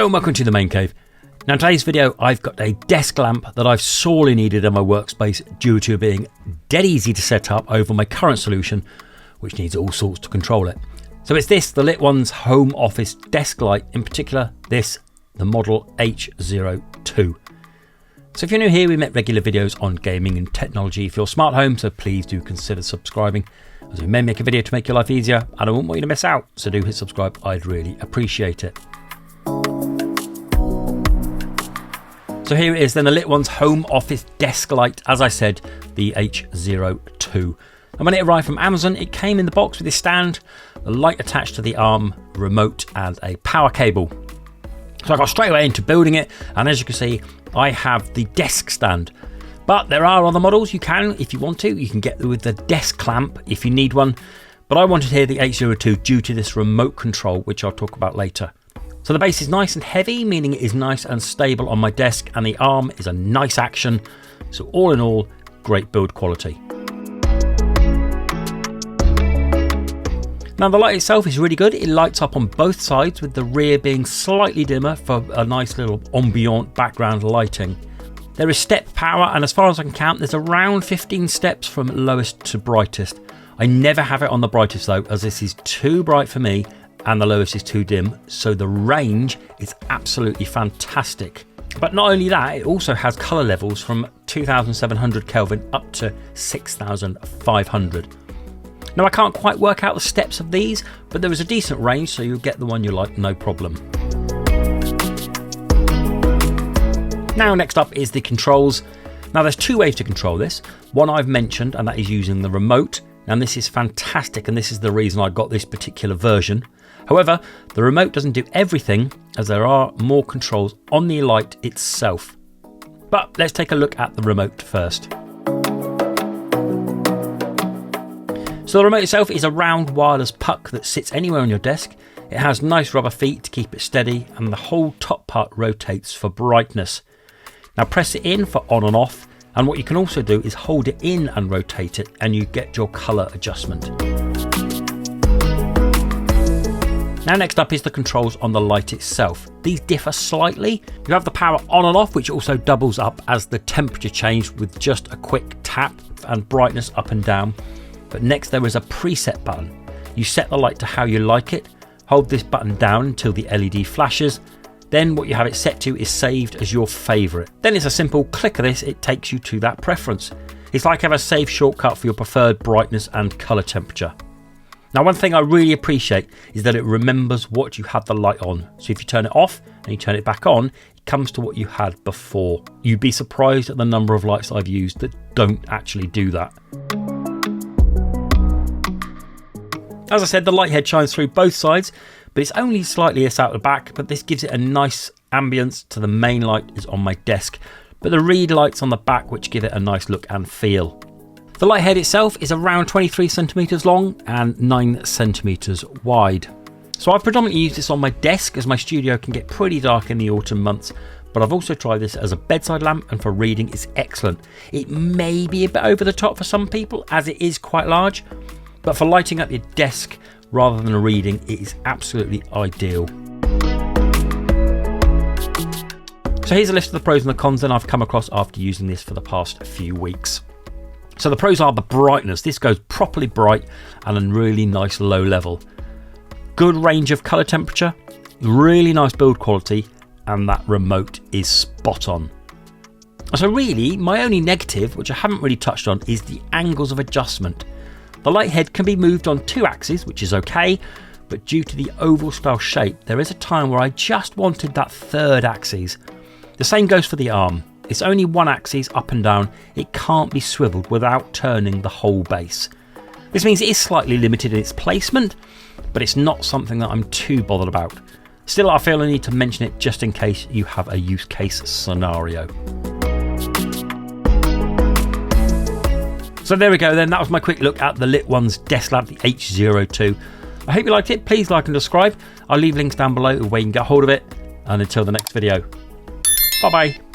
Hello and welcome to the Main Cave. Now in today's video I've got a desk lamp that I've sorely needed in my workspace due to being dead easy to set up over my current solution, which needs all sorts to control it. So it's this, the LitONES home office desk light, in particular this, the model H02. So if you're new here, we make regular videos on gaming and technology for your smart home, so please do consider subscribing, as we may make a video to make your life easier and I wouldn't want you to miss out, so do hit subscribe, I'd really appreciate it. So here it is then, the LitONES home office desk light, as I said, the H02. And when it arrived from Amazon, it came in the box with this stand, the light attached to the arm, remote and a power cable. So I got straight away into building it, and as you can see, I have the desk stand. But there are other models you can, if you want to, you can get with the desk clamp if you need one. But I wanted here the H02 due to this remote control, which I'll talk about later. So the base is nice and heavy, meaning it is nice and stable on my desk, and the arm is a nice action. So all in all, great build quality. Now the light itself is really good. It lights up on both sides, with the rear being slightly dimmer for a nice little ambient background lighting. There is step power, and as far as I can count, there's around 15 steps from lowest to brightest. I never have it on the brightest though, as this is too bright for me and the lowest is too dim, so the range is absolutely fantastic. But not only that, it also has colour levels from 2700 Kelvin up to 6500. Now I can't quite work out the steps of these, but there is a decent range, so you'll get the one you like, no problem. Now next up is the controls. Now there's two ways to control this. One I've mentioned, and that is using the remote. And this is fantastic, and this is the reason I got this particular version. However, the remote doesn't do everything, as there are more controls on the light itself. But let's take a look at the remote first. So the remote itself is a round wireless puck that sits anywhere on your desk. It has nice rubber feet to keep it steady, and the whole top part rotates for brightness. Now press it in for on and off, and what you can also do is hold it in and rotate it, and you get your colour adjustment. Now next up is the controls on the light itself. These differ slightly. You have the power on and off, which also doubles up as the temperature change with just a quick tap, and brightness up and down. But next there is a preset button. You set the light to how you like it, hold this button down until the LED flashes, then what you have it set to is saved as your favourite. Then it's a simple click of this, it takes you to that preference. It's like having a save shortcut for your preferred brightness and colour temperature. Now one thing I really appreciate is that it remembers what you had the light on. So if you turn it off and you turn it back on, it comes to what you had before. You'd be surprised at the number of lights I've used that don't actually do that. As I said, the light head shines through both sides, but it's only slightly lit out the back, but this gives it a nice ambience to the main light is on my desk, but the reed lights on the back which give it a nice look and feel. The light head itself is around 23 centimeters long and 9 centimeters wide. So I've predominantly used this on my desk, as my studio can get pretty dark in the autumn months, but I've also tried this as a bedside lamp, and for reading it's excellent. It may be a bit over the top for some people, as it is quite large, but for lighting up your desk rather than reading, it is absolutely ideal. So here's a list of the pros and the cons that I've come across after using this for the past few weeks. So the pros are the brightness. This goes properly bright and a really nice low level. Good range of colour temperature, really nice build quality, and that remote is spot on. So really, my only negative, which I haven't really touched on, is the angles of adjustment. The light head can be moved on 2 axes, which is okay, but due to the oval style shape, there is a time where I just wanted that 3rd axis. The same goes for the arm. It's only 1 axis up and down. It can't be swiveled without turning the whole base. This means it is slightly limited in its placement, but it's not something that I'm too bothered about. Still, I feel I need to mention it just in case you have a use case scenario. So there we go then, that was my quick look at the LitONES desk lamp, the H02. I hope you liked it. Please like and subscribe. I'll leave links down below where you can get hold of it. And until the next video, bye bye.